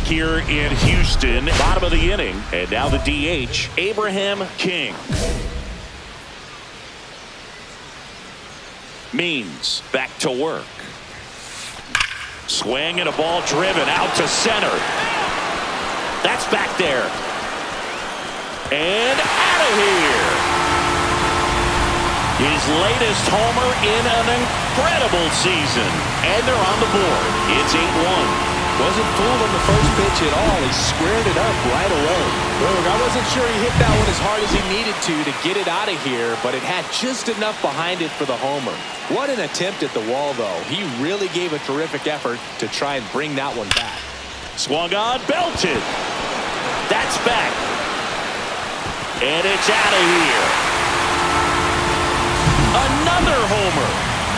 back here in Houston, bottom of the inning. And now the DH, Abraham King. Means back to work. Swing and a ball driven out to center. That's back there. And out of here. His latest homer in an incredible season. And they're on the board. It's 8-1. Wasn't fooled on the first pitch at all. He squared it up right away. Look, I wasn't sure he hit that one as hard as he needed to get it out of here, but it had just enough behind it for the homer. What an attempt at the wall, though. He really gave a terrific effort to try and bring that one back. Swung on, belted. That's back. And it's out of here. Another homer.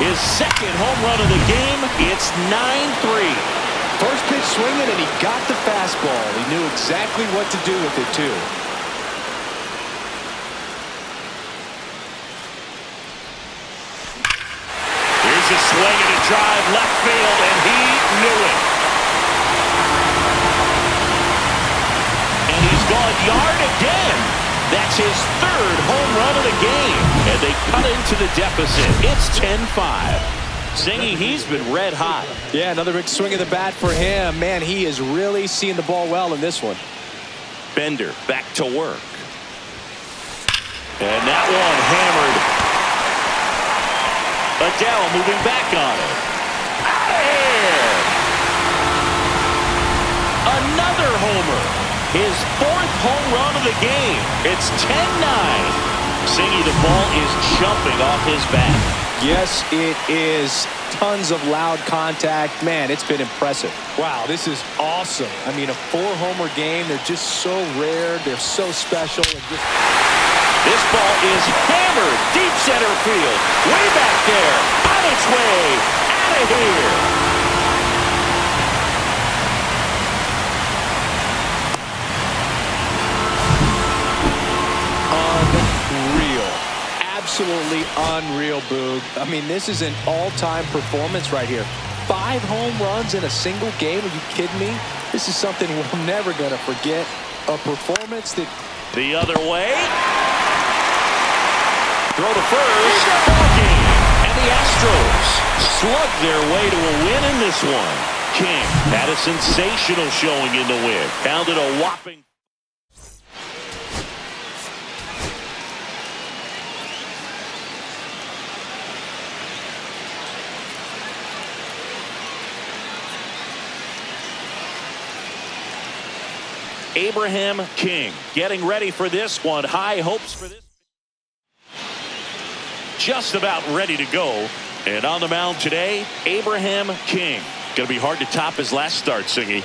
His second home run of the game. It's 9-3. First pitch swinging, and he got the fastball. He knew exactly what to do with it, too. Here's a swing and a drive left field, and he knew it. And he's gone yard again. That's his third home run of the game. And they cut into the deficit. It's 10-5. Zingy, he's been red hot. Yeah, another big swing of the bat for him. Man, he is really seeing the ball well in this one. Bender back to work. And that one hammered. Adele moving back on it. Out of here. Another homer. His fourth home run of the game. It's 10-9. Zingy, the ball is jumping off his bat. Yes, it is. Tons of loud contact. Man, it's been impressive. Wow, this is awesome. I mean, a 4-homer game. They're just so rare. They're so special. This ball is hammered deep center field. Way back there. On its way. Out of here. Absolutely unreal, Boog. I mean, this is an all-time performance right here. 5 home runs in a single game. Are you kidding me? This is something we're never going to forget. A performance that... The other way. Throw to first. Ball game. And the Astros slug their way to a win in this one. King had a sensational showing in the win. Pounded a whopping... Abraham King getting ready for this one. High hopes for this. Just about ready to go. And on the mound today, Abraham King. Going to be hard to top his last start, Singy.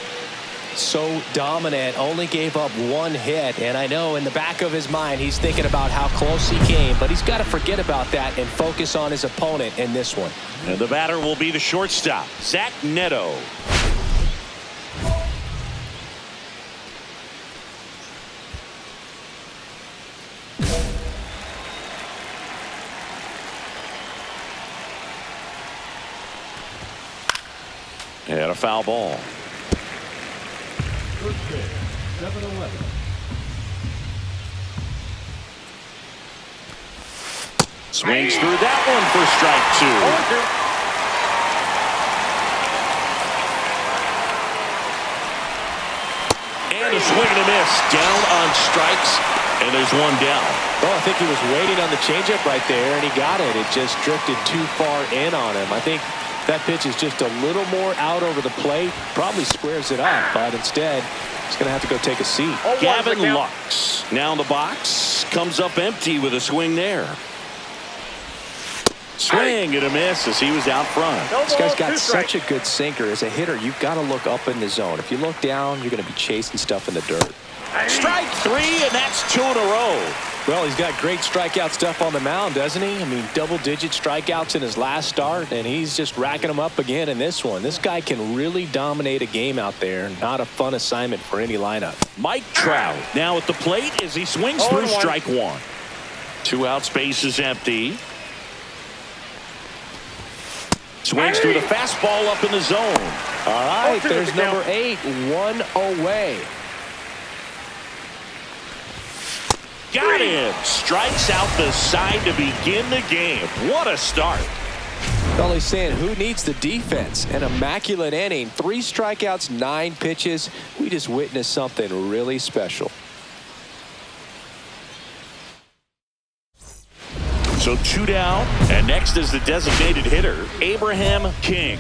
So dominant, only gave up 1 hit. And I know in the back of his mind, he's thinking about how close he came. But he's got to forget about that and focus on his opponent in this one. And the batter will be the shortstop, Zach Neto. And a foul ball. First pitch, 7-11. Swings through that one for strike 2. And a swing and a miss. Down on strikes. And there's one down. Well, I think he was waiting on the changeup right there, and he got it. It just drifted too far in on him. I think that pitch is just a little more out over the plate. Probably squares it up, but instead, he's going to have to go take a seat. Gavin Lux now in the box. Comes up empty with a swing there. Swing and a miss as he was out front. This guy's got such a good sinker. As a hitter, you've got to look up in the zone. If you look down, you're going to be chasing stuff in the dirt. Strike 3, and that's 2 in a row. Well, he's got great strikeout stuff on the mound, doesn't he? I mean, double-digit strikeouts in his last start, and he's just racking them up again in this one. This guy can really dominate a game out there. Not a fun assignment for any lineup. Mike Trout now at the plate as he swings through strike 1. 2 out, space is empty. Swings through the fastball up in the zone. All right, there's number 8, 1 away. Got him. Strikes out the side to begin the game. What a start. Only saying, who needs the defense? An immaculate inning, 3 strikeouts, 9 pitches. We just witnessed something really special. So 2 down, and next is the designated hitter, Abraham King.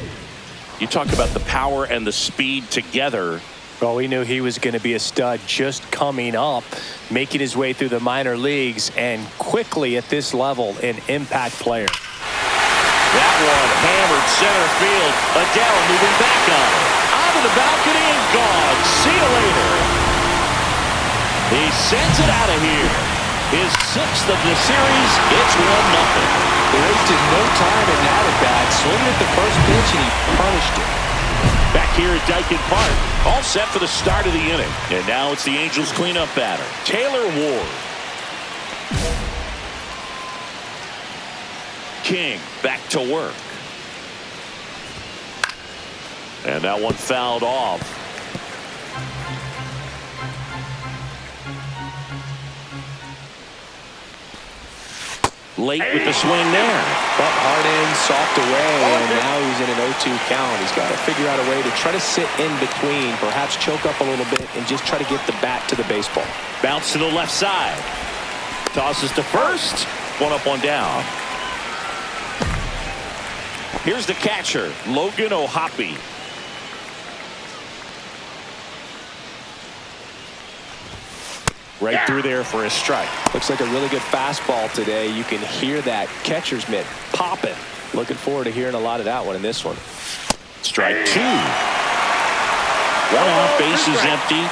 You talk about the power and the speed together. Well, we knew he was going to be a stud just coming up, making his way through the minor leagues, and quickly at this level, an impact player. That one hammered center field. Adele moving back on it. Onto the balcony and gone. See you later. He sends it out of here. His 6th of the series. It's 1-0. They wasted no time in that at bat, swinging at the first pitch, and he punished it. Back here at Dyken Park, all set for the start of the inning. And now it's the Angels cleanup batter, Taylor Ward. King back to work. And that one fouled off. Late with the swing there. But hard in, soft away, and now he's in an 0-2 count. He's got to figure out a way to try to sit in between, perhaps choke up a little bit, and just try to get the bat to the baseball. Bounce to the left side. Tosses to first. 1 up, 1 down. Here's the catcher, Logan O'Hoppe. Right through there for a strike. Looks like a really good fastball today. You can hear that catcher's mitt popping. Looking forward to hearing a lot of that one in this one. Strike 2. 1 out, base is empty.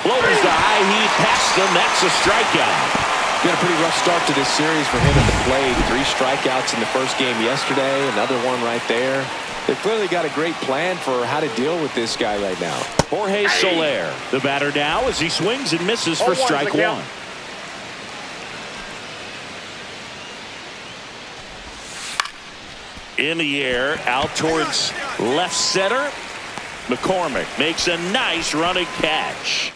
Blows the high heat past him. That's a strikeout. Got a pretty rough start to this series for him at the plate. 3 strikeouts in the first game yesterday. Another one right there. They've clearly got a great plan for how to deal with this guy right now. Jorge Soler, the batter now as he swings and misses for strike 1. In the air, out towards left center. McCormick makes a nice running catch.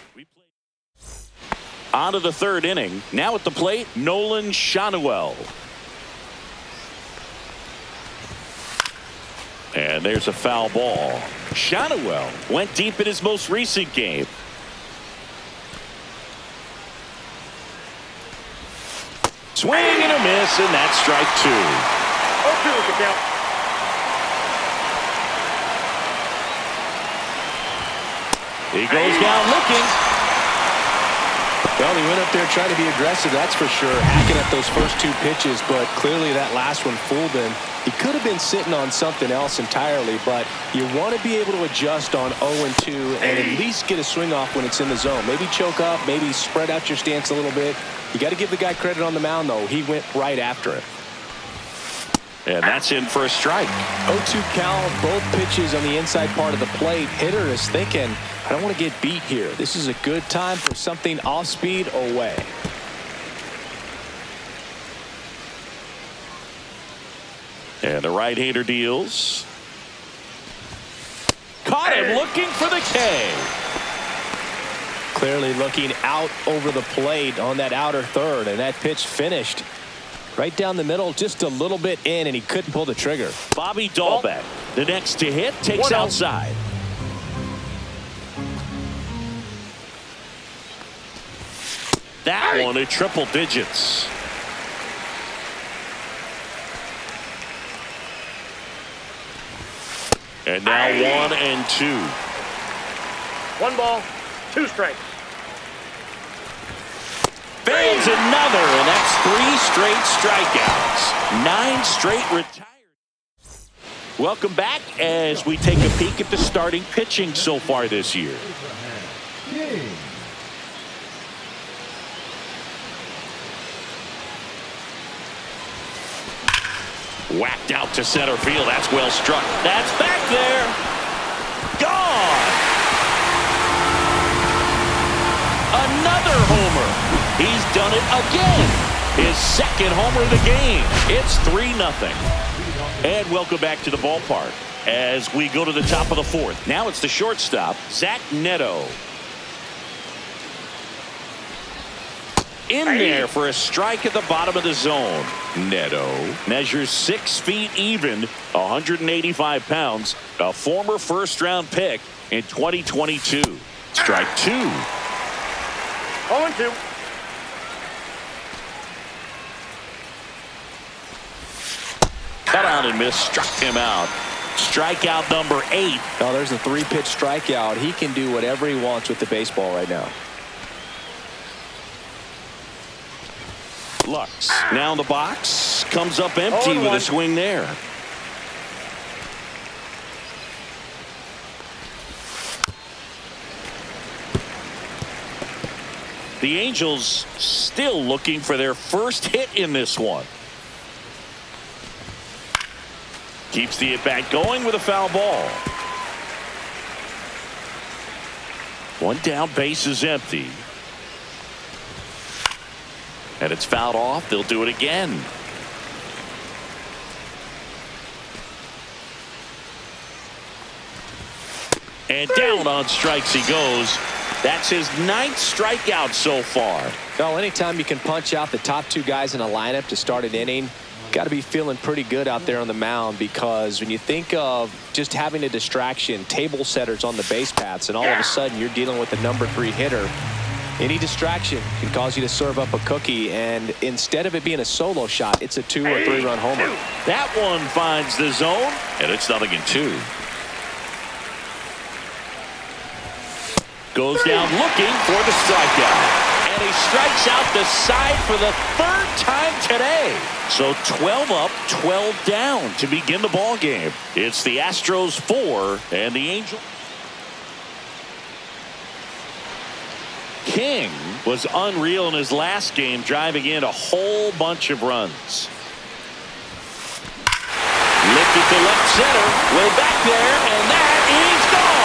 On to the 3rd inning. Now at the plate, Nolan Shanuel. And there's a foul ball. Shanuel went deep in his most recent game. Swing and a miss, and that's strike 2. 0-2 with the count. He goes down looking. Well, he went up there trying to be aggressive, that's for sure, hacking at those first 2 pitches, but clearly that last one fooled him. He could have been sitting on something else entirely, but you want to be able to adjust on 0-2 and at least get a swing off when it's in the zone. Maybe choke up, maybe spread out your stance a little bit. You got to give the guy credit on the mound, though. He went right after it. And that's in for a strike. 0-2 count, both pitches on the inside part of the plate. Hitter is thinking, I don't want to get beat here. This is a good time for something off speed away. And the right-hander deals. Caught him looking for the K. Clearly looking out over the plate on that outer third, and that pitch finished right down the middle, just a little bit in, and he couldn't pull the trigger. Bobby Dahlbeck, the next to hit, takes outside. That one at triple digits. And now 1-2. 1 ball, 2 strikes. Fans another, and that's 3 straight strikeouts. 9 straight retired. Welcome back as we take a peek at the starting pitching so far this year. Whacked out to center field. That's well struck. That's back there. Gone. Another homer. He's done it again. his second homer of the game. It's 3-0. And welcome back to the ballpark as we go to the top of the fourth. Now it's the shortstop, Zach Neto. In there for a strike at the bottom of the zone. Neto measures 6 feet even, 185 pounds, a former first-round pick in 2022. Strike 2. 0-2. Cut out and miss, struck him out. Strikeout number 8. Oh, there's a 3-pitch strikeout. He can do whatever he wants with the baseball right now. Lux now in the box, comes up empty with a swing there. The Angels still looking for their first hit in this one. Keeps the at-bat going with a foul ball. One down, base is empty. And it's fouled off. They'll do it again. And down on strikes he goes. That's his 9th strikeout so far. Well, anytime you can punch out the top 2 guys in a lineup to start an inning, got to be feeling pretty good out there on the mound, because when you think of just having a distraction, table setters on the base paths, and all of a sudden you're dealing with the number 3 hitter, any distraction can cause you to serve up a cookie, and instead of it being a solo shot, it's a 2 or 3 run homer. That one finds the zone, and it's 0-2. Goes down looking for the strikeout. And he strikes out the side for the 3rd time today. So 12 up, 12 down to begin the ball game. It's the Astros 4 and the Angels. King was unreal in his last game, driving in a whole bunch of runs. Lifted to left center, way back there, and that is gone.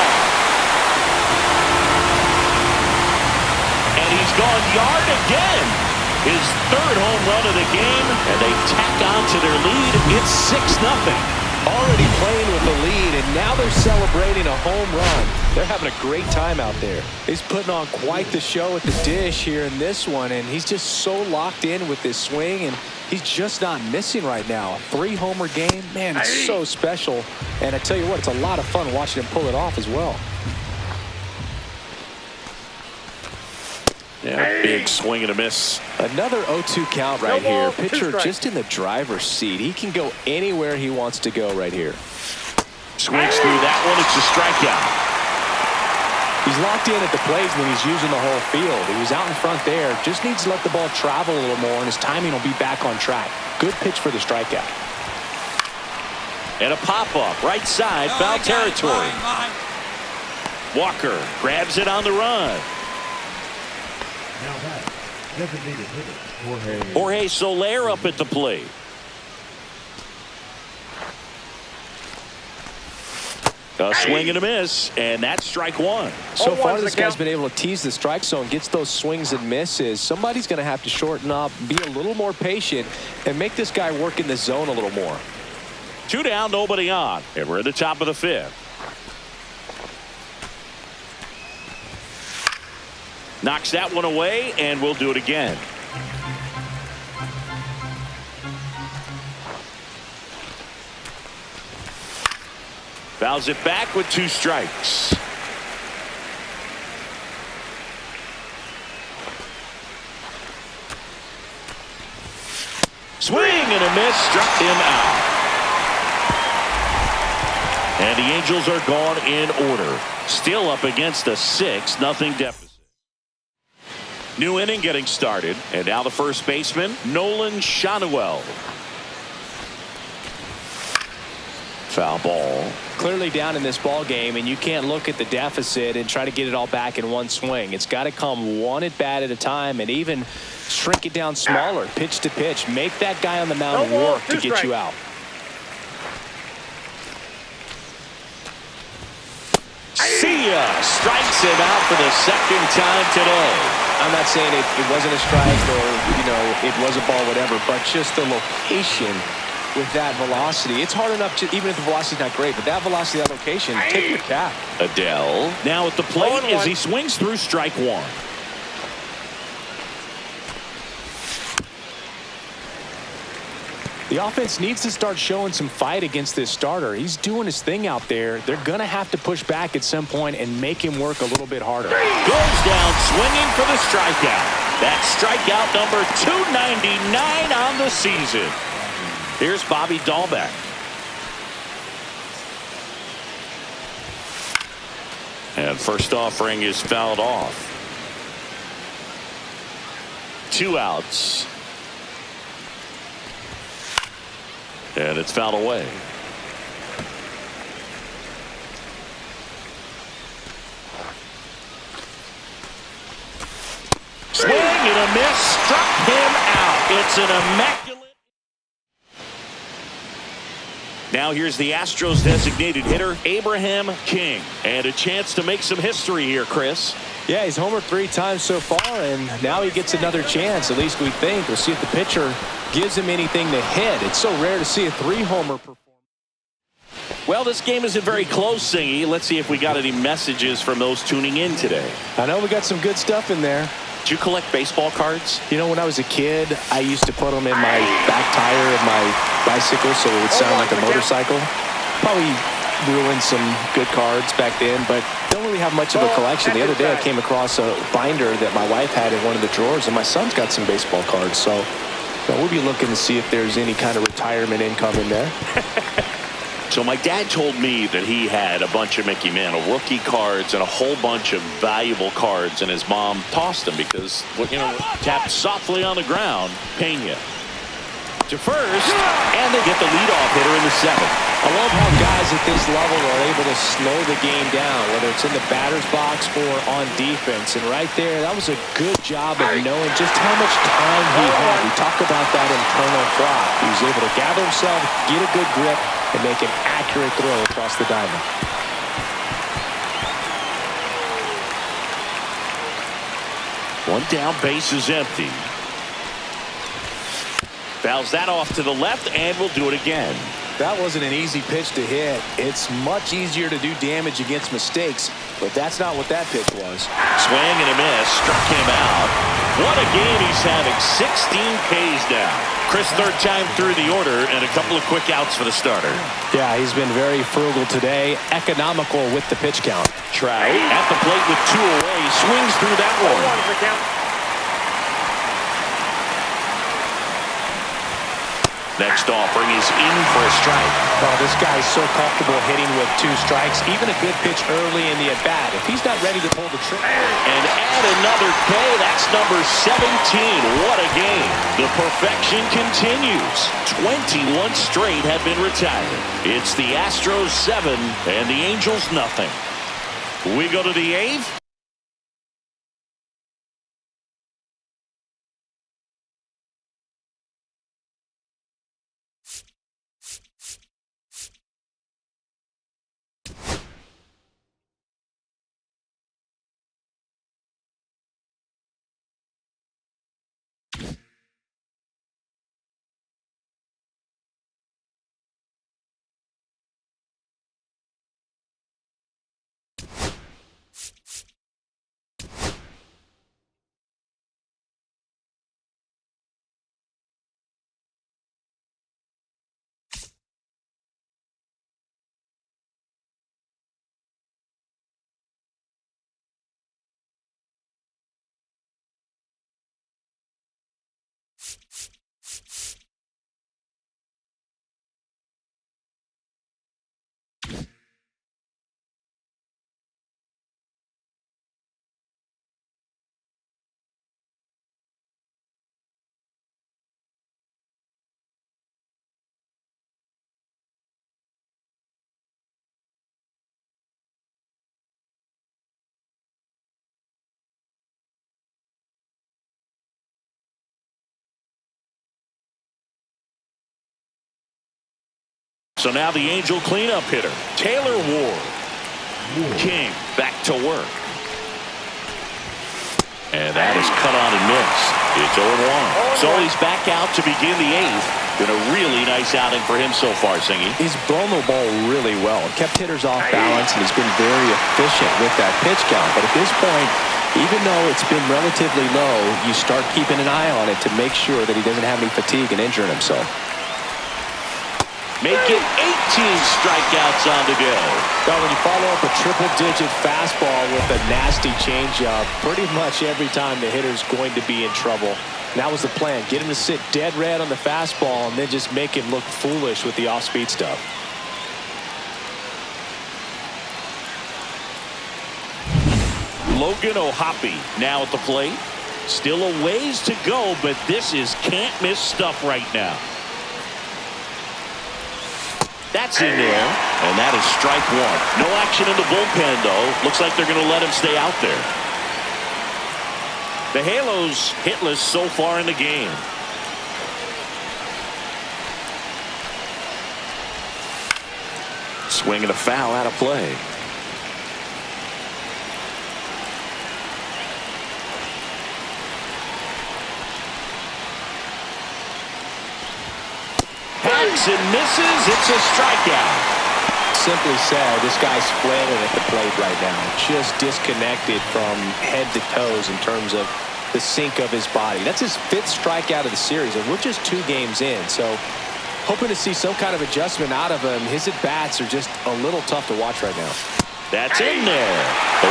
And he's gone yard again. His 3rd home run of the game, and they tack on to their lead. It's 6-0. Already playing with the lead, and now they're celebrating a home run. They're having a great time out there. He's putting on quite the show at the dish here in this one, and he's just so locked in with this swing, and he's just not missing right now. A 3-homer game, man, it's so special. And I tell you what, it's a lot of fun watching him pull it off as well. Yeah, big swing and a miss. Another 0-2 count right here. Pitcher just in the driver's seat. He can go anywhere he wants to go right here. Swings through that one. It's a strikeout. He's locked in at the plate when he's using the whole field. He was out in front there. Just needs to let the ball travel a little more, and his timing will be back on track. Good pitch for the strikeout. And a pop-up. Right side. Foul territory. Walker grabs it on the run. Now that designated hitter, Jorge Soler up at the plate. A swing and a miss, and that's strike 1. So far, this guy's been able to tease the strike zone, gets those swings and misses. Somebody's going to have to shorten up, be a little more patient, and make this guy work in the zone a little more. 2 down, nobody on, and we're at the top of the 5th. Knocks that one away, and we'll do it again. Fouls it back with 2 strikes. Swing and a miss, struck him out. And the Angels are gone in order. Still up against a 6-0 deficit. New inning getting started, and now the first baseman, Nolan Shanuel. Foul ball. Clearly down in this ball game, and you can't look at the deficit and try to get it all back in one swing. It's got to come one at bat at a time, and even shrink it down smaller, pitch to pitch. Make that guy on the mound work to get you out. See ya. Strikes him out for the 2nd time today. I'm not saying it wasn't a strike or, it was a ball, whatever, but just the location with that velocity. It's hard enough to, even if the velocity's not great, but that velocity, that location, take your cap. Adele now at the plate as he swings through strike one. The offense needs to start showing some fight against this starter. He's doing his thing out there. They're going to have to push back at some point and make him work a little bit harder. Goes down swinging for the strikeout. That's strikeout number 299 on the season. Here's Bobby Dahlbeck. And first offering is fouled off. 2 outs. And it's fouled away. Swing and a miss. Struck him out. It's an immaculate. Now here's the Astros designated hitter, Abraham King. And a chance to make some history here, Chris. Yeah, he's homered 3 times so far, and now he gets another chance. At least we think. We'll see if the pitcher gives him anything to hit. It's so rare to see a 3-homer performance. Well, this game isn't very close, Singy. Let's see if we got any messages from those tuning in today. I know we got some good stuff in there. Did you collect baseball cards? When I was a kid, I used to put them in my back tire of my bicycle so it would sound like a motorcycle. Probably ruined some good cards back then, but don't really have much of a collection. The other day I came across a binder that my wife had in one of the drawers, and my son's got some baseball cards. So we'll be looking to see if there's any kind of retirement income in there. So my dad told me that he had a bunch of Mickey Mantle rookie cards and a whole bunch of valuable cards, and his mom tossed them because, tapped softly on the ground. Pena to first, and they get the leadoff hitter in the 7th. I love how guys at this level are able to slow the game down, whether it's in the batter's box or on defense. And right there, that was a good job of knowing just how much time he had. We talk about that internal clock. He was able to gather himself, get a good grip, and make an accurate throw across the diamond. One down, base is empty. Fouls that off to the left, and we'll do it again. That wasn't an easy pitch to hit. It's much easier to do damage against mistakes, but that's not what that pitch was. Swing and a miss, struck him out. What a game he's having. 16 Ks now. Chris, 3rd time through the order, and a couple of quick outs for the starter. Yeah, he's been very frugal today, economical with the pitch count. Trout at the plate with 2 away, swings through that one. Next offering is in for a strike. Well, this guy's so comfortable hitting with 2 strikes, even a good pitch early in the at-bat. If he's not ready to pull the trigger. And add another K, that's number 17. What a game. The perfection continues. 21 straight have been retired. It's the Astros 7 and the Angels nothing. We go to the 8th. So now the Angel cleanup hitter, Taylor Ward. King back to work. And that is cut on and missed. It's 0-1. So he's back out to begin the 8th. Been a really nice outing for him so far, Singy. He's blown the ball really well. Kept hitters off balance, and he's been very efficient with that pitch count. But at this point, even though it's been relatively low, you start keeping an eye on it to make sure that he doesn't have any fatigue and injuring himself. Make it 18 strikeouts on the go. Well, when you follow up a triple-digit fastball with a nasty changeup, pretty much every time the hitter's going to be in trouble. And that was the plan. Get him to sit dead red on the fastball and then just make him look foolish with the off-speed stuff. Logan O'Hoppe now at the plate. Still a ways to go, but this is can't-miss stuff right now. That's in there, and that is strike 1. No action in the bullpen, though. Looks like they're going to let him stay out there. The Halos hitless so far in the game. Swing and a foul out of play. And misses. It's a strikeout. Simply said, this guy's flailing at the plate right now. Just disconnected from head to toes in terms of the sink of his body. That's his 5th strikeout of the series, and we're just 2 games in. So hoping to see some kind of adjustment out of him. His at-bats are just a little tough to watch right now. That's in there. 0-1.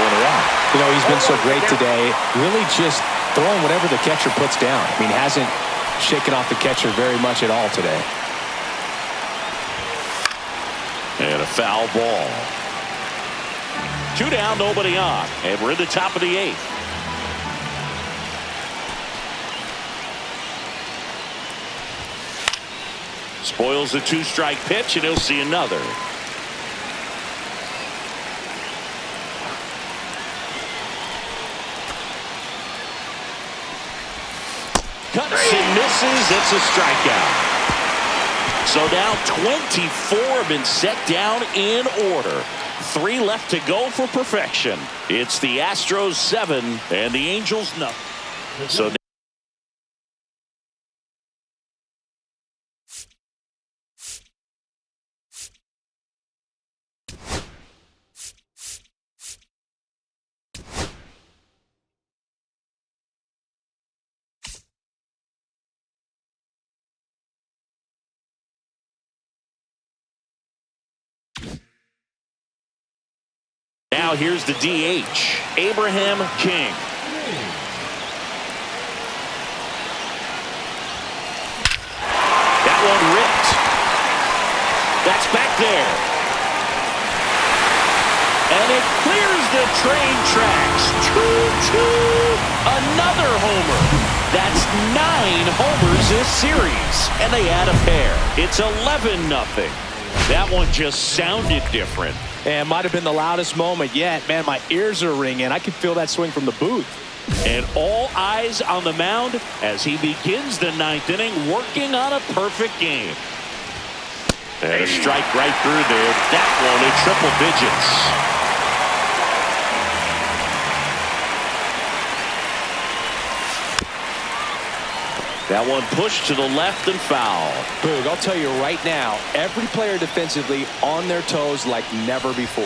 You know, he's been so great today. Really just throwing whatever the catcher puts down. I mean, hasn't shaken off the catcher very much at all today. And a foul ball. 2 down, nobody on. And we're in the top of the 8th. Spoils the 2-strike pitch, and he'll see another. Cuts and misses. It's a strikeout. So now 24 have been set down in order. 3 left to go for perfection. It's the Astros 7 and the Angels nothing. So now here's the DH, Abraham King. That one ripped. That's back there. And it clears the train tracks. 2-2. Another homer. That's 9 homers this series. And they add a pair. It's 11-0. That one just sounded different. And might have been the loudest moment yet. Man, my ears are ringing. I can feel that swing from the booth. And all eyes on the mound as he begins the 9th inning, working on a perfect game. And a strike right through there. That one in triple digits. That one pushed to the left and foul. Boog, I'll tell you right now, every player defensively on their toes like never before.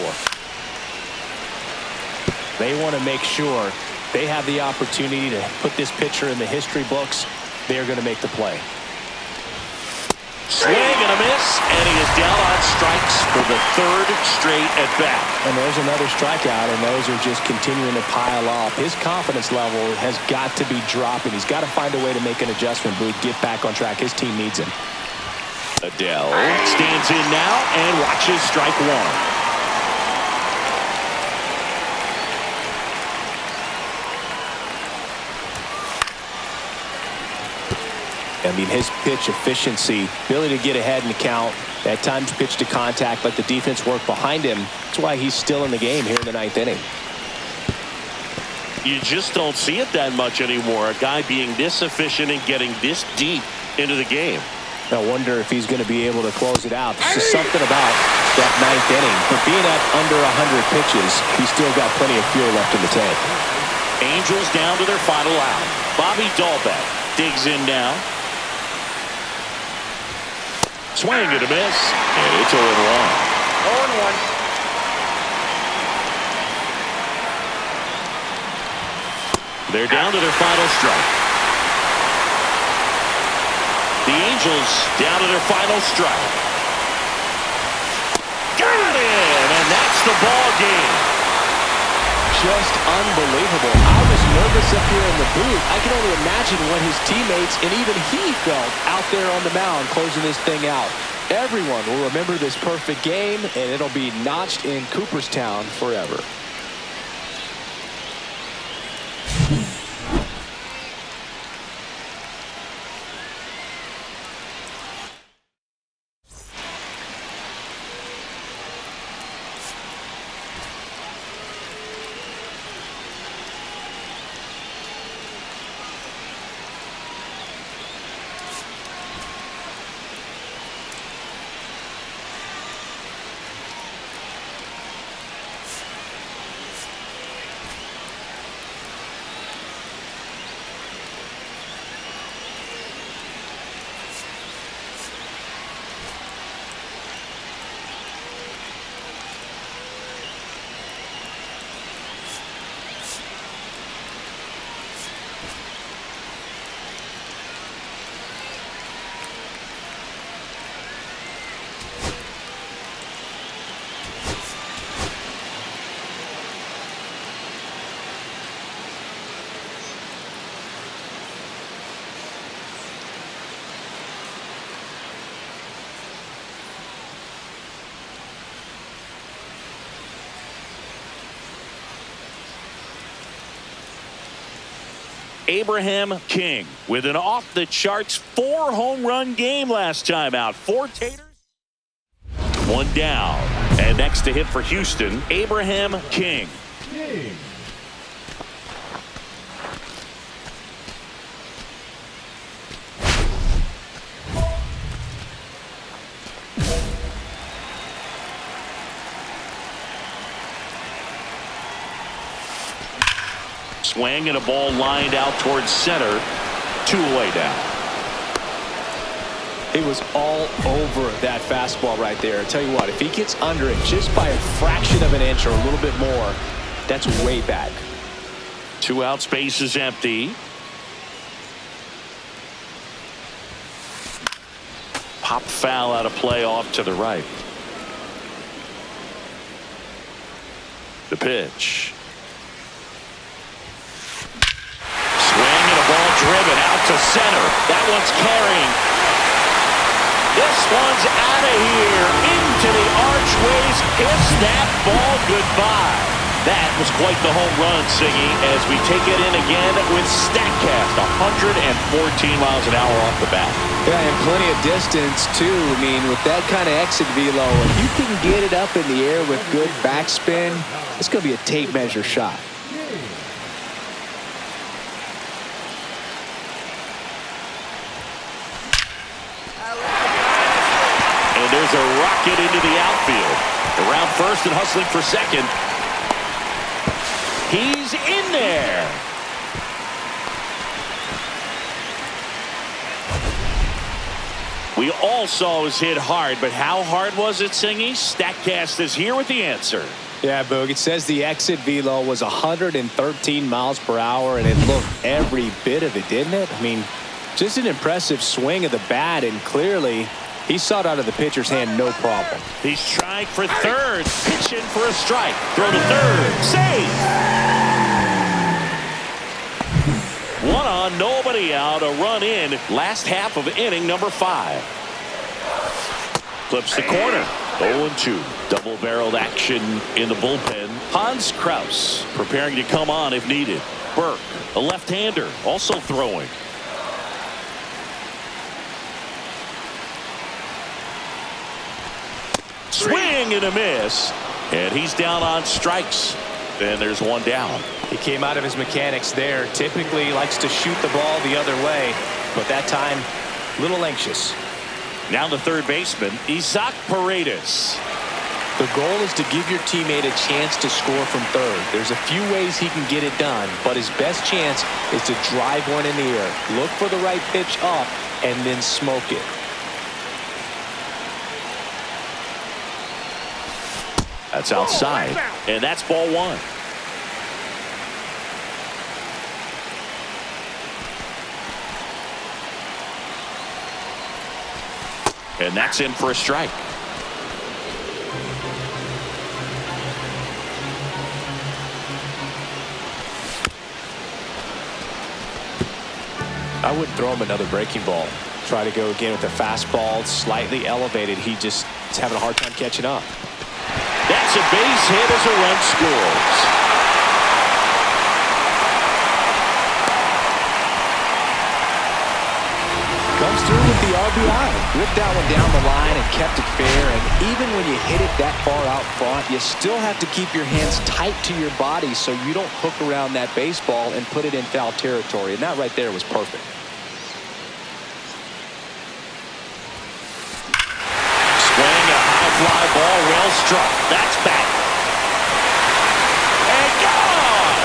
They want to make sure they have the opportunity to put this pitcher in the history books. They're going to make the play. Swing and a miss, and he is down on strikes for the 3rd straight at bat. And there's another strikeout, and those are just continuing to pile up. His confidence level has got to be dropping. He's got to find a way to make an adjustment, Boog, get back on track. His team needs him. Adele stands in now and watches strike 1. I mean, his pitch efficiency, ability to get ahead in the count, at times pitch to contact, let the defense work behind him. That's why he's still in the game here in the 9th inning. You just don't see it that much anymore. A guy being this efficient and getting this deep into the game. I wonder if he's going to be able to close it out. There's just something about that 9th inning. But being at under 100 pitches, he's still got plenty of fuel left in the tank. Angels down to their final out. Bobby Dahlbeck digs in now. Swing and a miss. And it's 0-1. 0-1. They're down to their final strike. The Angels down to their final strike. Got it! And that's the ball game. Just unbelievable. I was nervous up here in the booth. I can only imagine what his teammates and even he felt out there on the mound closing this thing out. Everyone will remember this perfect game, and it'll be notched in Cooperstown forever. Abraham King with an off-the-charts 4-home-run game last time out. 4 taters, 1 down. And next to hit for Houston, Abraham King. Swing and a ball lined out towards center. 2 away now. He was all over that fastball right there. I tell you what, if he gets under it just by a fraction of an inch or a little bit more, that's way back. 2 out, space is empty. Pop foul out of play off to the right. The pitch. Driven out to center. That one's carrying. This one's out of here. Into the archways. Kiss that ball goodbye. That was quite the home run, Siggy, as we take it in again with StatCast. 114 miles an hour off the bat. Yeah, and plenty of distance, too. I mean, with that kind of exit velo, if you can get it up in the air with good backspin, it's going to be a tape measure shot. There's a rocket into the outfield. Around first and hustling for second. He's in there. We all saw his hit hard, but how hard was it, Singy? StatCast is here with the answer. Yeah, Boog, it says the exit velo was 113 miles per hour, and it looked every bit of it, didn't it? I mean, just an impressive swing of the bat, and clearly he saw it out of the pitcher's hand, no problem. He's trying for third. Pitch in for a strike. Throw to third. Save. 1 on, nobody out. A run in. Last half of inning number 5. Clips the corner. 0-2. Double-barreled action in the bullpen. Hans Kraus preparing to come on if needed. Burke, a left-hander, also throwing. Swing and a miss. And he's down on strikes. And there's 1 down. He came out of his mechanics there. Typically he likes to shoot the ball the other way, but that time a little anxious. Now the third baseman, Isaac Paredes. The goal is to give your teammate a chance to score from third. There's a few ways he can get it done, but his best chance is to drive one in the air. Look for the right pitch up and then smoke it. That's outside, and that's ball one. And that's in for a strike. I wouldn't throw him another breaking ball. Try to go again with the fastball, slightly elevated. He just is having a hard time catching up. That's a base hit as a run scores. Comes through with the RBI. Ripped that one down the line and kept it fair. And even when you hit it that far out front, you still have to keep your hands tight to your body so you don't hook around that baseball and put it in foul territory. And that right there was perfect. Swing, a high fly ball, well struck. That's back. And gone!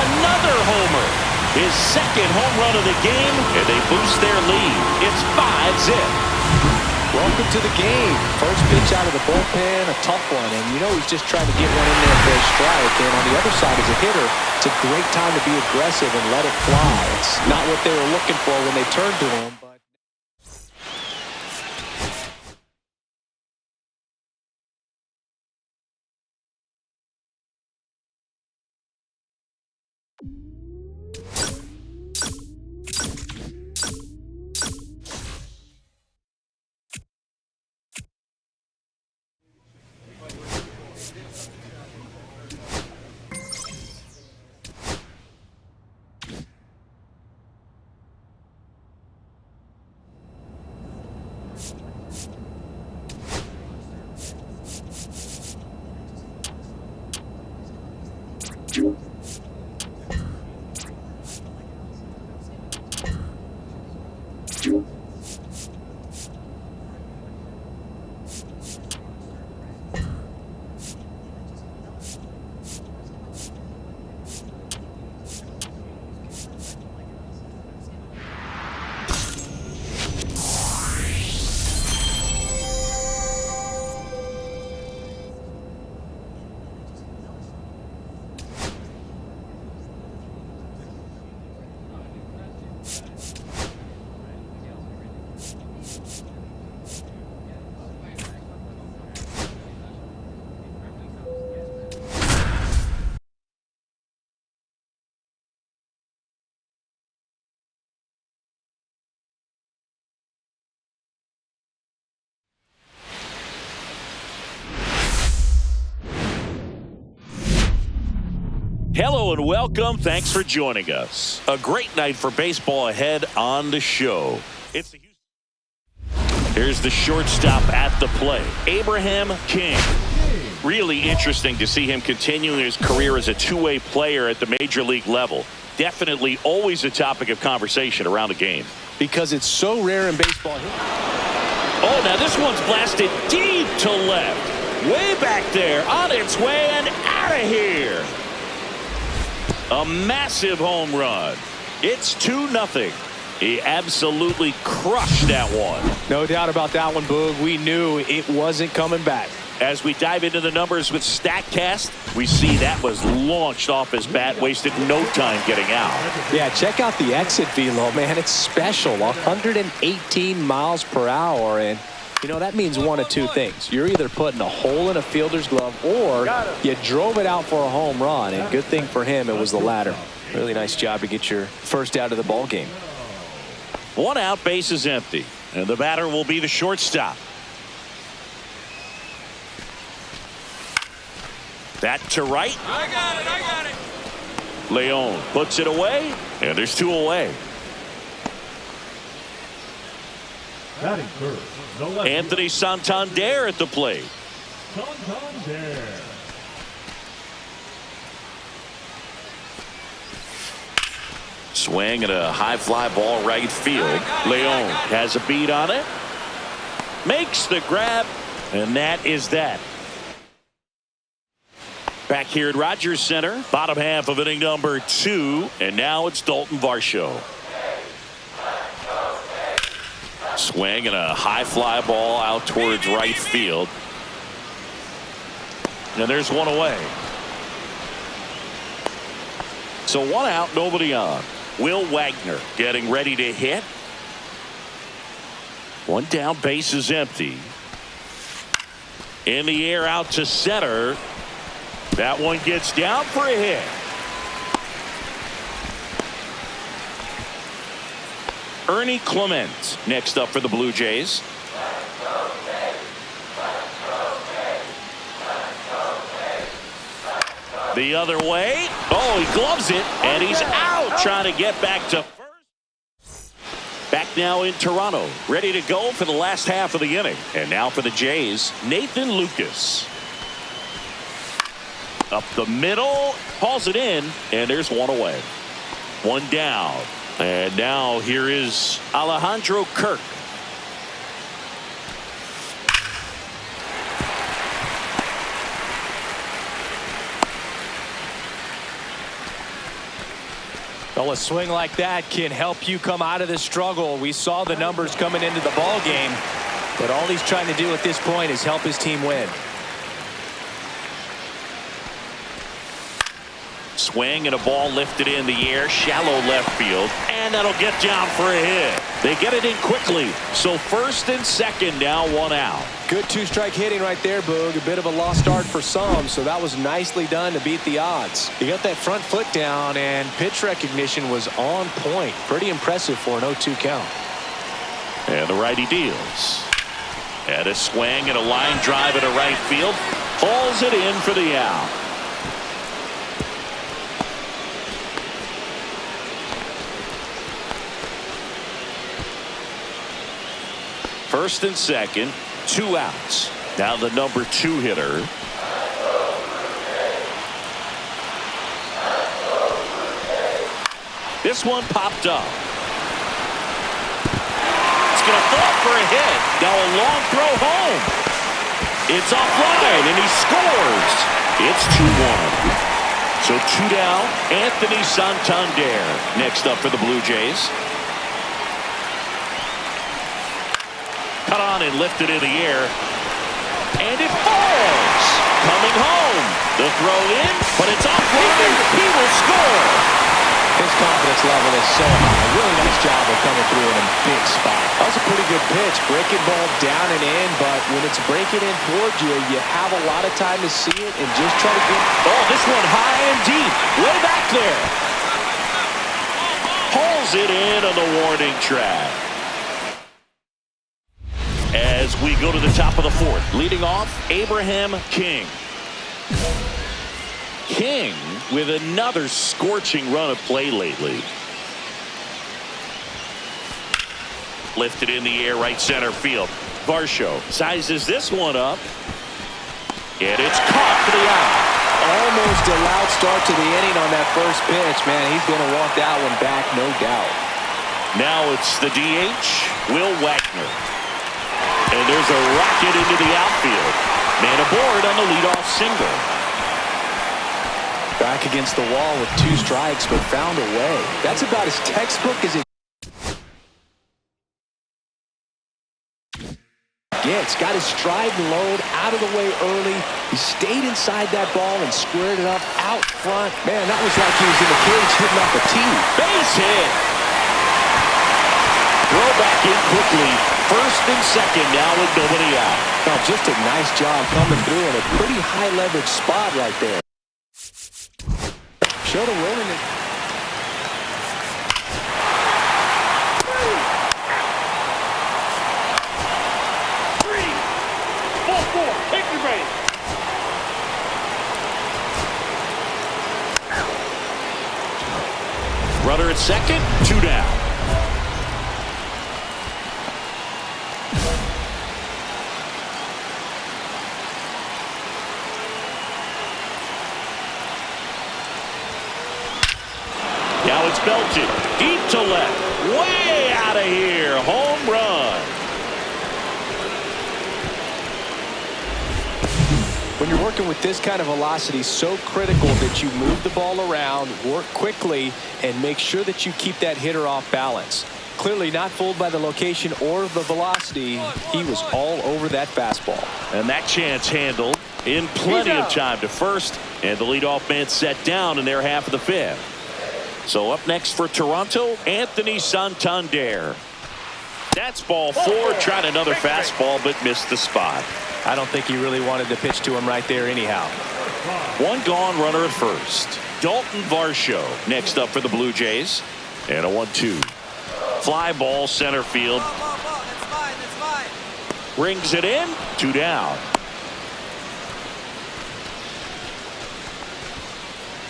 Another homer. His second home run of the game, and they boost their lead. It's 5-0. Welcome to the game. First pitch out of the bullpen, a tough one. And you know he's just trying to get one in there for a strike. And on the other side as a hitter, it's a great time to be aggressive and let it fly. It's not what they were looking for when they turned to him. But Hello and welcome. Thanks for joining us. A great night for baseball ahead on the show. Here's the shortstop at the plate, Abraham King. Really interesting to see him continuing his career as a two-way player at the major league level. Definitely always a topic of conversation around the game. Because it's so rare in baseball. Oh, now this one's blasted deep to left. Way back there, on its way and out of here. A massive home run. It's 2-0. He absolutely crushed that one. No doubt about that one, Boog. We knew it wasn't coming back. As we dive into the numbers with StatCast, we see that was launched off his bat, wasted no time getting out. Yeah, check out the exit velo, man. It's special. 118 miles per hour. And, you know, that means one of two things. You're either putting a hole in a fielder's glove or you drove it out for a home run. And good thing for him, it was the latter. Really nice job to get your first out of the ball game. One out, base is empty. And the batter will be the shortstop. That to right. I got it. Leon puts it away, and there's two away. Batting first, the left Anthony Santander at the plate. Santander. Swing and a high fly ball right field. Leon has a beat on it. makes the grab, and that is that. Back here at Rogers Center, bottom half of inning number 2, and now it's Dalton Varsho. Swing and a high fly ball out towards right field. And there's one away. So 1 out, nobody on. Will Wagner getting ready to hit. 1 down, base is empty. In the air out to center. That one gets down for a hit. Ernie Clement next up for the Blue Jays. The other way. Oh, he gloves it, and he's out trying to get back to first. Back now in Toronto, ready to go for the last half of the inning. And now for the Jays, Nathan Lucas. Up the middle, hauls it in, and there's one away. 1 down. And now here is Alejandro Kirk. Well, a swing like that can help you come out of this struggle. We saw the numbers coming into the ball game, but all he's trying to do at this point is help his team win. Swing and a ball lifted in the air, shallow left field, and that'll get down for a hit. They get it in quickly, so first and second now, 1 out. Good 2-strike hitting right there, Boog. A bit of a lost start for some, so that was nicely done to beat the odds. He got that front foot down, and pitch recognition was on point. Pretty impressive for an 0-2 count. And the righty deals. And a swing and a line drive into right field. Hauls it in for the out. First and second, 2 outs. Now the number 2 hitter. This one popped up. It's going to fall for a hit. Now a long throw home. It's offline, and he scores. It's 2-1. So 2 down. Anthony Santander next up for the Blue Jays. Cut on and lifted in the air. And it falls. Coming home. The throw in, but it's offline. He will score. His confidence level is so high. Really nice job of coming through in a big spot. That was a pretty good pitch. Breaking ball down and in, but when it's breaking in toward you, you have a lot of time to see it and just try to get... Oh, this one high and deep. Way back there. Hauls it in on the warning track. As we go to the top of the 4th, leading off, Abraham King. King with another scorching run of play lately. Lifted in the air, right center field. Varsho sizes this one up. And it's caught for the out. Almost a loud start to the inning on that first pitch. Man, he's going to want that one back, no doubt. Now it's the DH, Will Wagner. And there's a rocket into the outfield. Man aboard on the leadoff single. Back against the wall with 2 strikes, but found a way. That's about as textbook as it gets. Got his stride and load out of the way early. He stayed inside that ball and squared it up out front. Man, that was like he was in the cage hitting off a tee. Base hit. Throw back in quickly. First and second now with nobody out. Now, just a nice job coming through in a pretty high leverage spot right there. Showed a willingness. Take your base. Runner at second, 2 down. Now it's belted deep to left, way out of here, home run. When you're working with this kind of velocity, so critical that you move the ball around, work quickly, and make sure that you keep that hitter off balance. Clearly not fooled by the location or the velocity. He was all over that fastball. And that chance handled in plenty of time to first. And the leadoff man set down in their half of the fifth. So up next for Toronto, Anthony Santander. That's ball four. Tried another fastball, but missed the spot. I don't think he really wanted to pitch to him right there anyhow. One gone, runner at first. Dalton Varsho next up for the Blue Jays. And a 1-2. Fly ball center field. Rings it in. 2 down.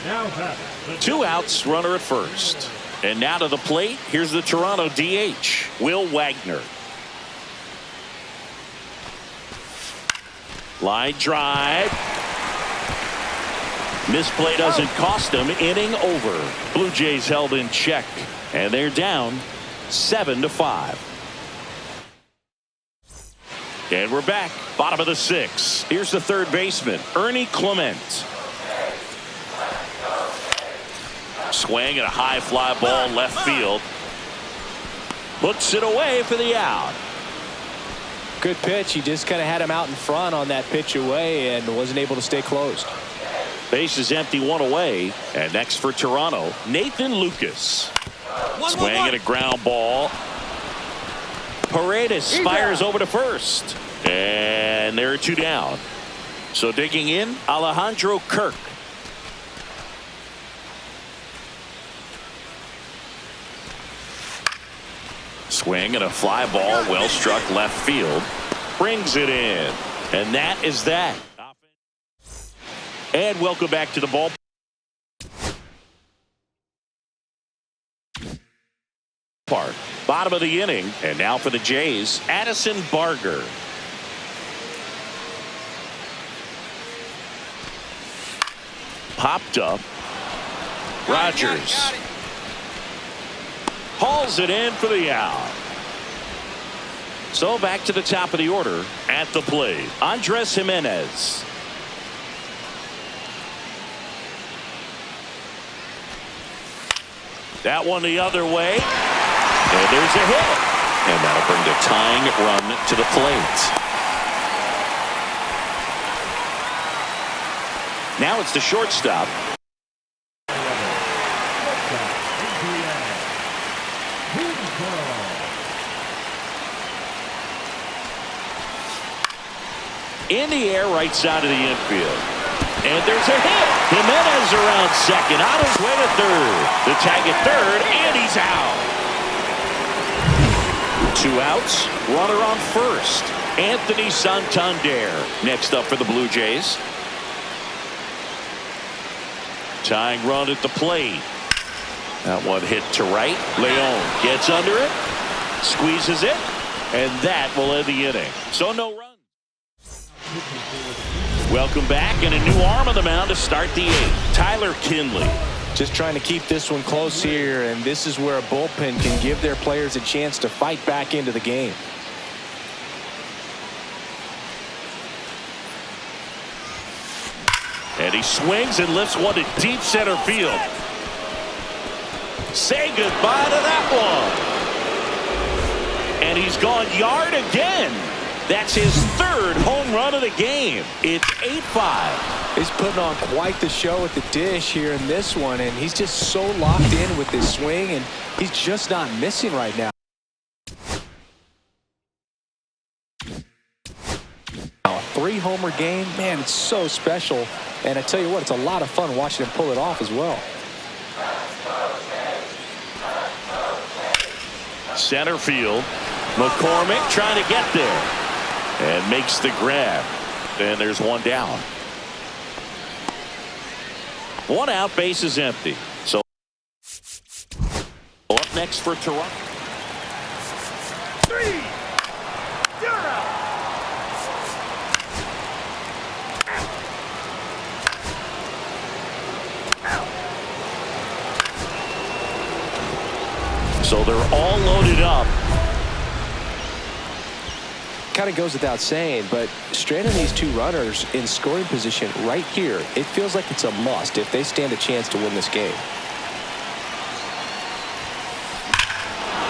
Now batting. 2 outs, runner at first. And now to the plate. Here's the Toronto DH, Will Wagner. Line drive. Misplay doesn't cost him. Inning over. Blue Jays held in check. And they're down 7-5. And we're back. Bottom of the 6th. Here's the third baseman, Ernie Clement. Swing and a high fly ball left field. Puts it away for the out. Good pitch. He just kind of had him out in front on that pitch away and wasn't able to stay closed. Base is empty, 1 away. And next for Toronto, Nathan Lucas. Swing and a ground ball. Paredes fires over to first. And there are 2 down. So digging in, Alejandro Kirk. Swing and a fly ball, well struck left field. Brings it in. And that is that. And welcome back to the ball. Park. Bottom of the inning. And now for the Jays, Addison Barger. Popped up. Rogers. Hauls it in for the out. So back to the top of the order at the plate, Andres Jimenez. That one the other way. And there's a hit. And that'll bring the tying run to the plate. Now it's the shortstop. In the air, right side of the infield. And there's a hit. Jimenez around second, on his way to third. The tag at third, and he's out. 2 outs, runner on first. Anthony Santander next up for the Blue Jays. Tying run at the plate. That one hit to right. Leon gets under it, squeezes it, and that will end the inning. So no run. Welcome back, and a new arm on the mound to start the 8th. Tyler Kinley. Just trying to keep this one close here, and this is where a bullpen can give their players a chance to fight back into the game. And he swings and lifts one to deep center field. Say goodbye to that one. And he's gone yard again. That's his 3rd home run of the game. It's 8-5. He's putting on quite the show at the dish here in this one, and he's just so locked in with his swing, and he's just not missing right now. A 3-homer game, man, it's so special. And I tell you what, it's a lot of fun watching him pull it off as well. Center field. McCormick trying to get there. And makes the grab. And there's 1 down. 1 out, base is empty. So up next for Toronto. 3-0. So they're all loaded up. kind of goes without saying, but stranding these two runners in scoring position right here, it feels like it's a must if they stand a chance to win this game.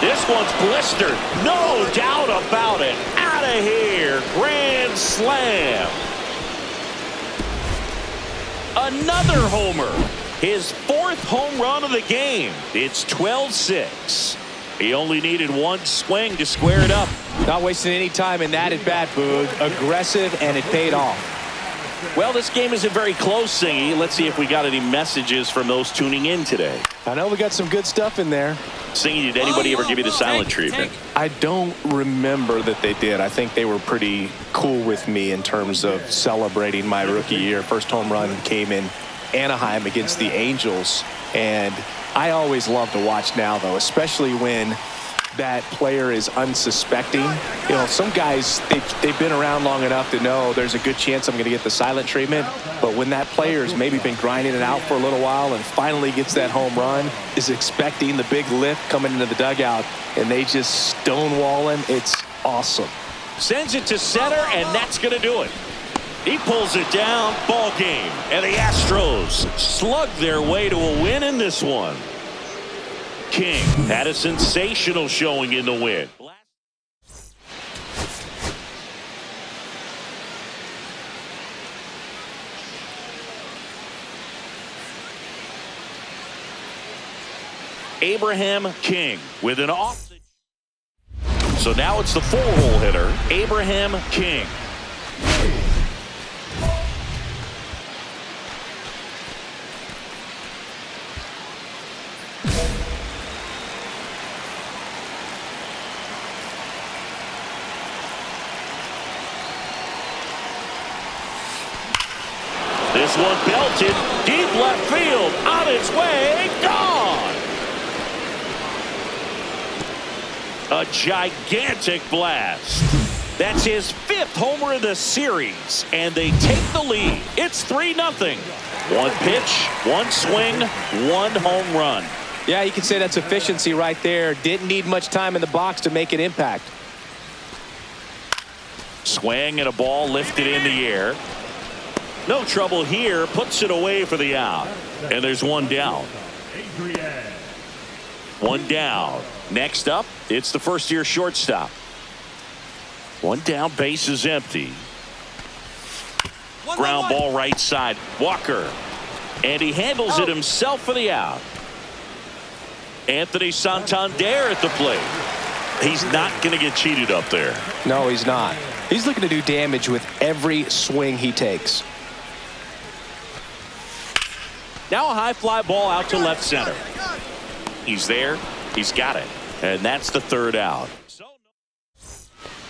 This one's blistered. No doubt about it. Out of here. Grand slam. Another homer. His 4th home run of the game. It's 12-6. He only needed one swing to square it up. Not wasting any time in that at bat, Boog. Aggressive, and it paid off. Well, this game isn't very close, Singy. Let's see if we got any messages from those tuning in today. I know we got some good stuff in there. Singy, did anybody ever give you the silent treatment? I don't remember that they did. I think they were pretty cool with me in terms of celebrating my rookie year. First home run came in Anaheim against the Angels, and I always love to watch now, though, especially when that player is unsuspecting. You know, some guys, they've been around long enough to know there's a good chance I'm going to get the silent treatment. But when that player's maybe been grinding it out for a little while and finally gets that home run, is expecting the big lift coming into the dugout, and they just stonewall him, it's awesome. Sends it to center, and that's going to do it. He pulls it down, ball game. And the Astros slug their way to a win in this one. King had a sensational showing in the win. Abraham King with an off. So now it's the 4-hole hitter, Abraham King. This one belted deep left field, on its way, gone. A gigantic blast. That's his 5th homer of the series, and they take the lead. It's 3-0. One pitch, one swing, one home run. Yeah, you can say that's efficiency right there. Didn't need much time in the box to make an impact. Swing and a ball lifted in the air. No trouble here, puts it away for the out. And there's one down. One down. Next up, it's the first-year shortstop. One down, base is empty. Ground ball right side. Walker. And he handles it himself for the out. Anthony Santander at the plate. He's not going to get cheated up there. No, he's not. He's looking to do damage with every swing he takes. Now a high fly ball out to left center. He's there. He's got it. And that's the 3rd out.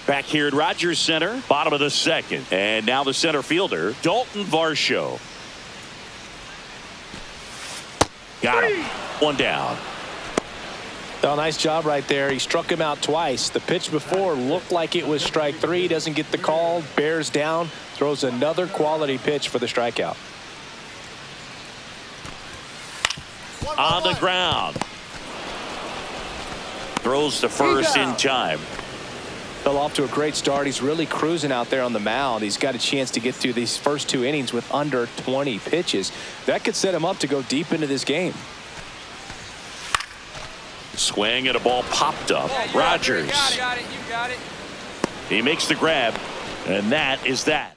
Back here at Rogers Center, bottom of the 2nd. And now the center fielder, Dalton Varsho. Got him. One down. Oh, nice job right there. He struck him out twice. The pitch before looked like it was strike 3. Doesn't get the call. Bears down. Throws another quality pitch for the strikeout. On the ground. Throws to first in time. Fell off to a great start. He's really cruising out there on the mound. He's got a chance to get through these first 2 innings with under 20 pitches. That could set him up to go deep into this game. Swing and a ball popped up. Rogers. You got it. You got it. He makes the grab, and that is that.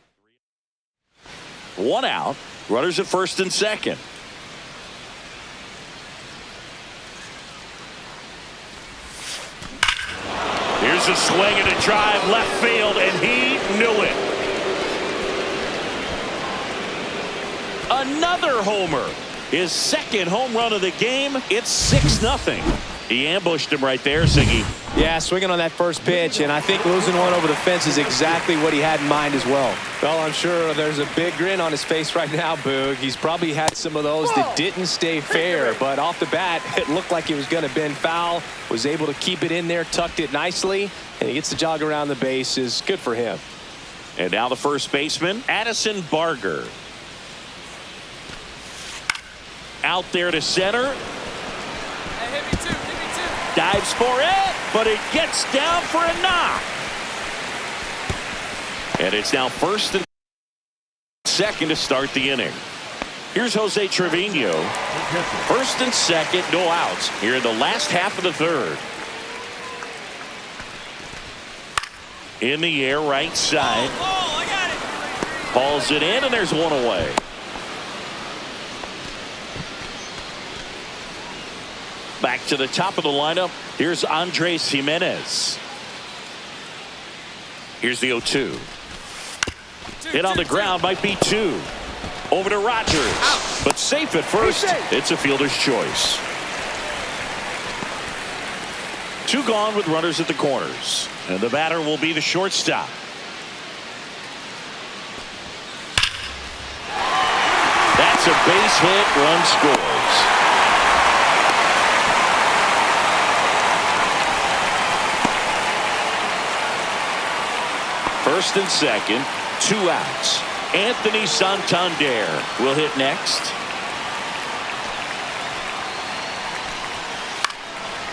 One out. Runners at first and second. Here's a swing and a drive left field, and he knew it. Another homer. His 2nd home run of the game. It's 6-0. He ambushed him right there, Siggy. Yeah, swinging on that first pitch, and I think losing one over the fence is exactly what he had in mind as well. Well, I'm sure there's a big grin on his face right now, Boog. He's probably had some of those that didn't stay fair, but off the bat, it looked like it was going to bend foul. Was able to keep it in there, tucked it nicely, and he gets the jog around the bases. Good for him. And now the first baseman, Addison Barger. Out there to center. Hey, hit me too. Hit me too. Dives for it, but it gets down for a knock. And it's now first and second to start the inning. Here's Jose Trevino. First and second, no outs here in the last half of the third. In the air, right side. I got it. Hauls it in, and there's one away. Back to the top of the lineup. Here's Andres Jimenez. Here's the 0-2. Hit on the ground, might be 2. Over to Rogers, but safe at first. It's a fielder's choice. 2 gone with runners at the corners, and the batter will be the shortstop. That's a base hit. Run scores. First and second, 2 outs. Anthony Santander will hit next.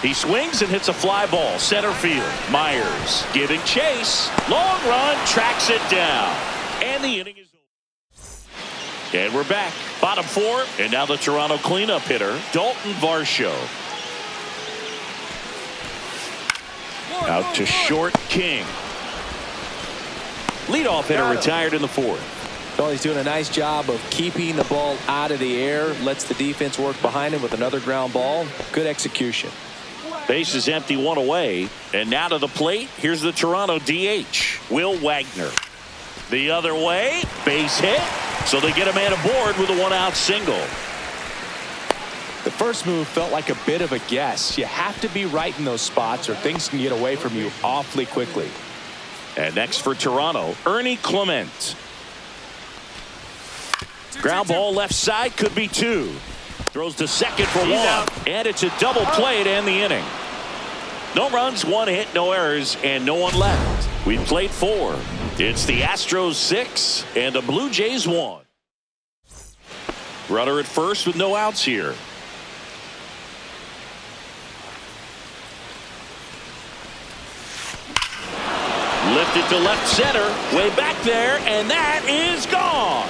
He swings and hits a fly ball center field. Myers giving chase. Long run, tracks it down. And the inning is over. And we're back. Bottom 4, and now the Toronto cleanup hitter, Dalton Varsho. Out to short, King. Leadoff hitter retired in the 4th. Well, he's doing a nice job of keeping the ball out of the air. Lets the defense work behind him with another ground ball. Good execution. Base is empty, 1 away. And now to the plate. Here's the Toronto DH, Will Wagner. The other way, base hit. So they get a man aboard with a 1-out single. The first move felt like a bit of a guess. You have to be right in those spots or things can get away from you awfully quickly. And next for Toronto, Ernie Clement. Ground ball left side, could be 2. Throws to second for 1. And it's a double play to end the inning. No runs, 1 hit, no errors, and no one left. We've played 4. It's the Astros 6 and the Blue Jays 1. Runner at first with no outs here. Lifted to left center, way back there, and that is gone.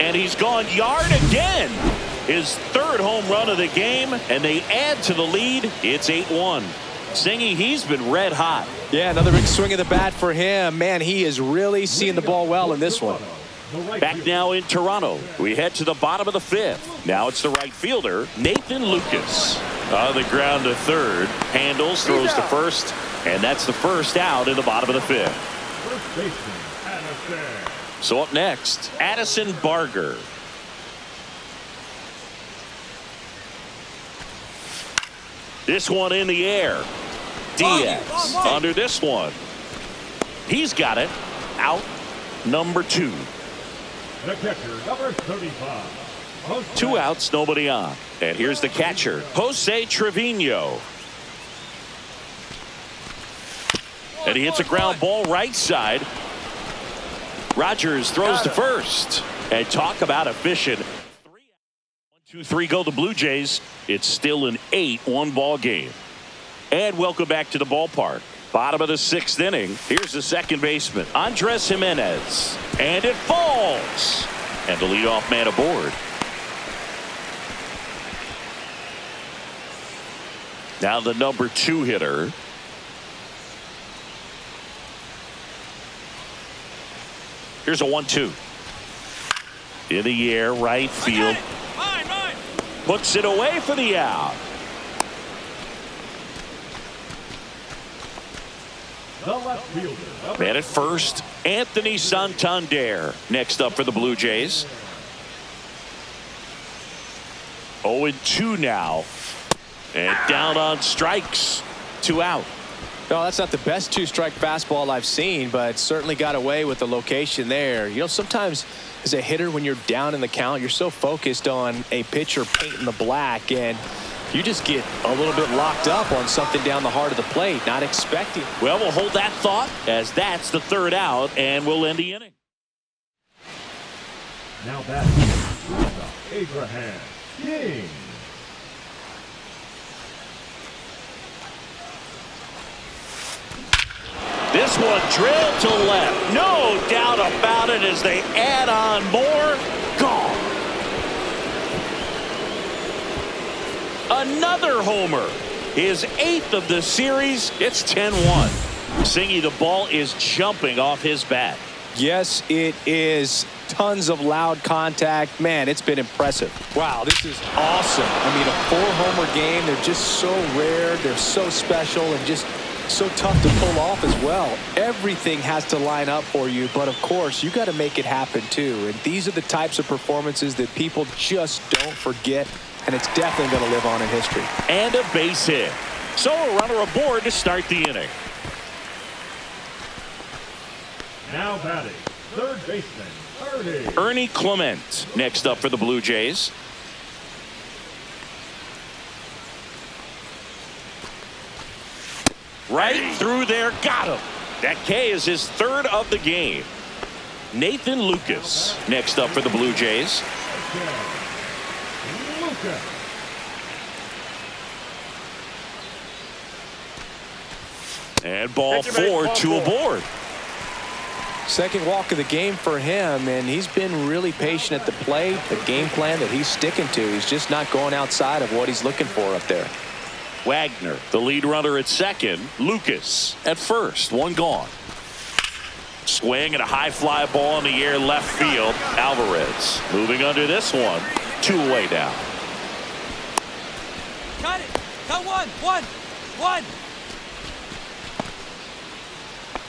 And he's gone yard again. His 3rd home run of the game, and they add to the lead. It's 8-1. Singy, he's been red hot. Yeah, another big swing of the bat for him. Man, he is really seeing the ball well in this one. Back now in Toronto. We head to the bottom of the 5th. Now it's the right fielder, Nathan Lucas. On the ground to third. Handles, throws to first. And that's the first out in the bottom of the 5th. First baseman, Addison. So up next, Addison Barger. This one in the air. Diaz under this one. He's got it. Out number 2. The catcher, number 35. 2 outs, nobody on. And here's the catcher, Jose Trevino. And he hits a ground ball right side. Rogers throws to first. And talk about efficient. 1-2-3 go the Blue Jays. It's still an 8-1 ball game. And welcome back to the ballpark. Bottom of the 6th inning. Here's the second baseman, Andres Jimenez. And it falls. And the leadoff man aboard. Now the number 2 hitter. Here's a 1-2. In the air, right field. Mine. Puts it away for the out. The left fielder. Man at first, Anthony Santander. Next up for the Blue Jays. 0-2 now. And down on strikes. 2 out. No, that's not the best 2-strike fastball I've seen, but certainly got away with the location there. You know, sometimes as a hitter, when you're down in the count, you're so focused on a pitcher painting the black, and you just get a little bit locked up on something down the heart of the plate, not expecting. Well, we'll hold that thought as that's the 3rd out, and we'll end the inning. Now batting, Abraham King. This one drilled to left. No doubt about it as they add on more. Gone. Another homer. His 8th of the series. It's 10-1. Singy, the ball is jumping off his bat. Yes, it is. Tons of loud contact. Man, it's been impressive. Wow, this is awesome. I mean, a 4-homer game. They're just so rare. They're so special and just so tough to pull off as well. Everything has to line up for you, but of course, you got to make it happen too. And these are the types of performances that people just don't forget, and it's definitely going to live on in history. And a base hit. So a runner aboard to start the inning. Now batting, third baseman, Ernie Clement next up for the Blue Jays. Right through there, got him. That K is his 3rd of the game. Nathan Lucas next up for the Blue Jays. And ball 4, 2 aboard. Second walk of the game for him, and he's been really patient at the plate. The game plan that he's sticking to, he's just not going outside of what he's looking for up there. Wagner, the lead runner at second. Lucas at first. One gone. Swing and a high fly ball in the air left field. Alvarez moving under this one. 2 away down. Got it. Got one.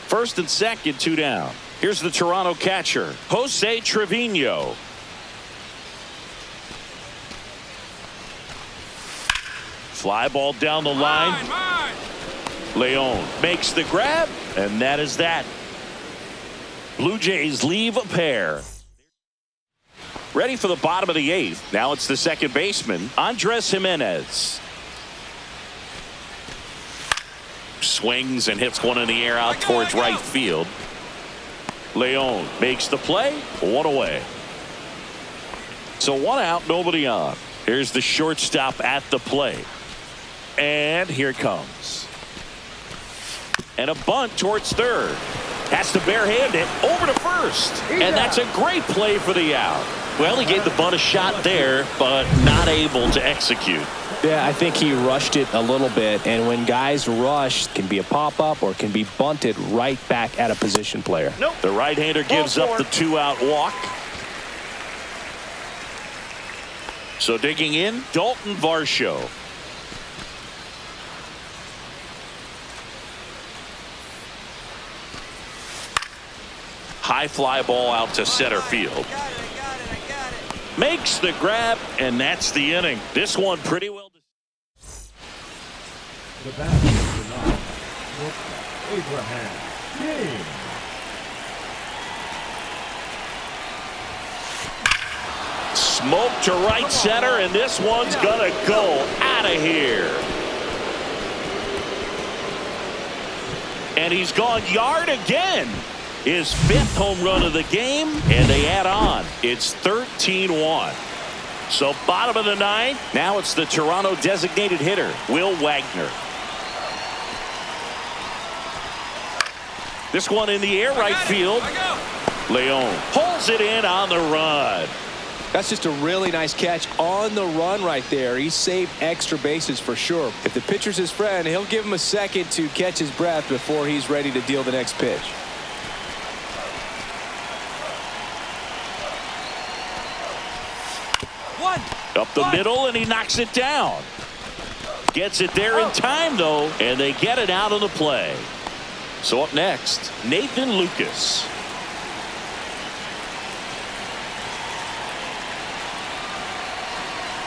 First and second, 2 down. Here's the Toronto catcher, Jose Trevino. Fly ball down the line. Mine. Leon makes the grab, and that is that. Blue Jays leave a pair. Ready for the bottom of the 8th. Now it's the second baseman, Andres Jimenez. Swings and hits one in the air out towards right field. Leon makes the play. 1 away. So 1 out, nobody on. Here's the shortstop at the plate. And here it comes. And a bunt towards third. Has to barehand it over to first. And that's a great play for the out. Well, he gave the bunt a shot there, but not able to execute. Yeah, I think he rushed it a little bit, and when guys rush, it can be a pop-up or it can be bunted right back at a position player. Nope. The right-hander gives up the 2-out walk. So digging in, Dalton Varsho. High fly ball out to center field. I got it. Makes the grab, and that's the inning. This one pretty well. the bat tonight, Abraham King. Smoke to right center, and this one's gonna go out of here. And he's gone yard again. His 5th home run of the game, and they add on. It's 13-1. So bottom of the 9th, now it's the Toronto designated hitter, Will Wagner. This one in the air right field. Leon pulls it in on the run. That's just a really nice catch on the run right there. He saved extra bases for sure. If the pitcher's his friend, he'll give him a second to catch his breath before he's ready to deal the next pitch. Up the middle, and he knocks it down. Gets it there in time, though, and they get it out of the play. So up next, Nathan Lucas.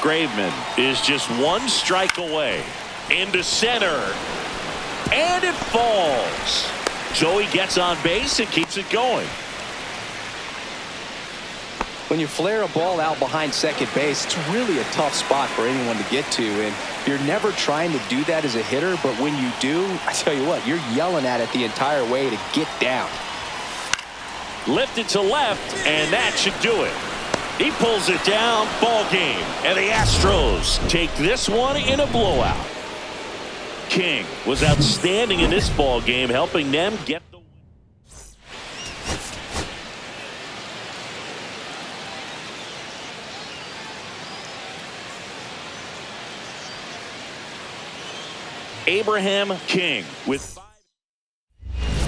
Graveman is just one strike away. Into center. And it falls. So he gets on base and keeps it going. When you flare a ball out behind second base, it's really a tough spot for anyone to get to, and you're never trying to do that as a hitter, but when you do, I tell you what, you're yelling at it the entire way to get down. Lifted to left, and that should do it. He pulls it down, ball game, and the Astros take this one in a blowout. King was outstanding in this ball game, helping them get the Abraham King with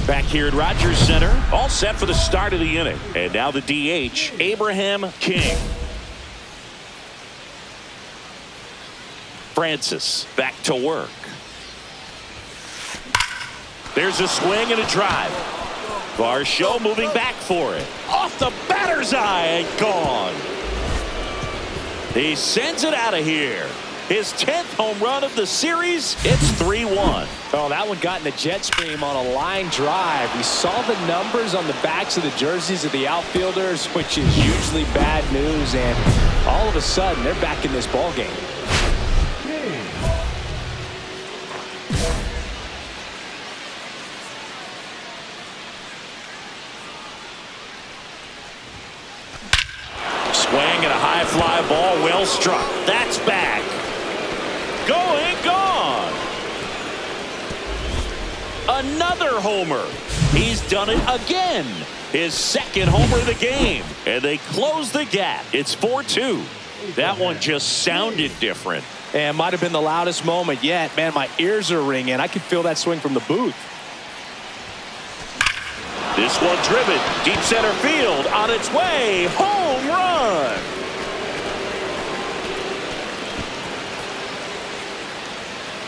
back here at Rogers Center, all set for the start of the inning. And now the DH, Abraham King. Francis back to work. There's a swing and a drive. Varsho moving back for it. Off the batter's eye and gone. He sends it out of here. His 10th home run of the series. It's 3-1. Oh, that one got in the jet stream on a line drive. We saw the numbers on the backs of the jerseys of the outfielders, which is usually bad news. And all of a sudden, they're back in this ball game. Swing and a high fly ball, well struck. That's back. Going, gone. Another homer. He's done it again. His second homer of the game. And they close the gap. It's 4-2. That one just sounded different. And might have been the loudest moment yet. Man, my ears are ringing. I could feel that swing from the booth. This one driven. Deep center field. On its way. Home run.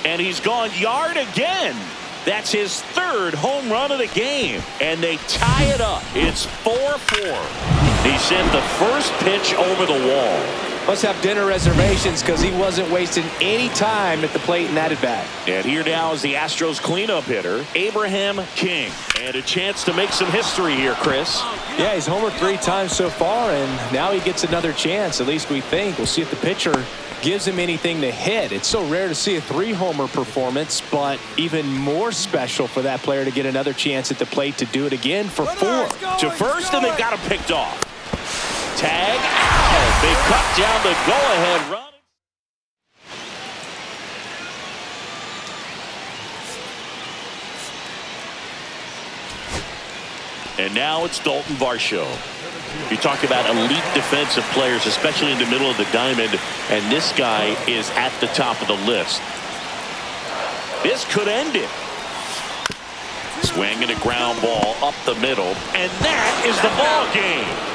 And he's gone yard again. That's his third home run of the game. And they tie it up. It's 4-4. He sent the first pitch over the wall. Must have dinner reservations because he wasn't wasting any time at the plate in that at-bat. And here now is the Astros cleanup hitter, Abraham King. And a chance to make some history here, Chris. Yeah, he's homered 3 times so far, and now he gets another chance, at least we think. We'll see if the pitcher gives him anything to hit. It's so rare to see a 3-homer performance, but even more special for that player to get another chance at the plate to do it again for 4. To first, and they've got him picked off. Tag out. They cut down the go-ahead run. And now it's Dalton Varsho. You talk about elite defensive players, especially in the middle of the diamond, and this guy is at the top of the list. This could end it. Swing and a ground ball up the middle, and that is the ball game.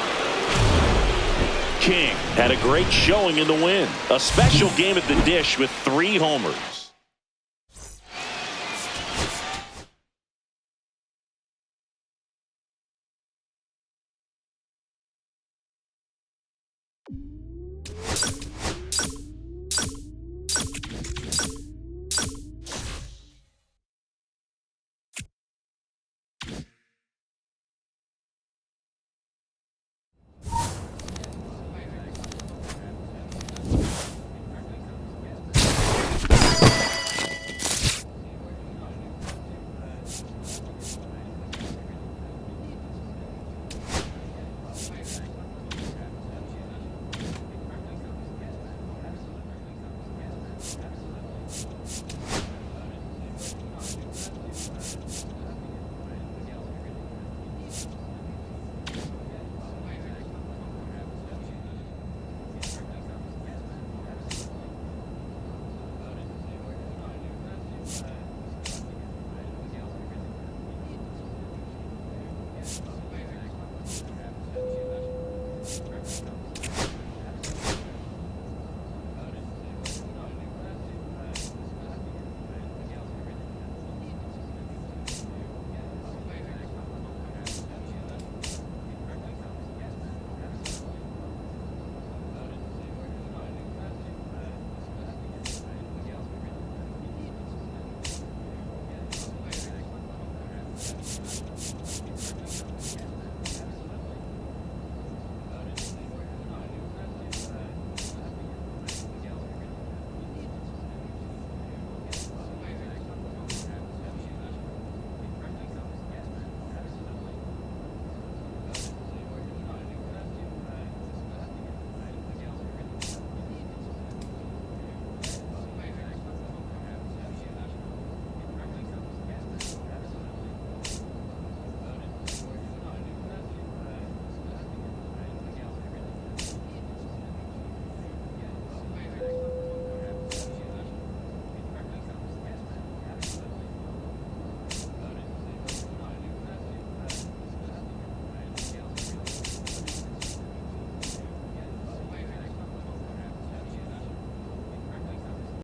King had a great showing in the win. A special game at the dish with 3 homers.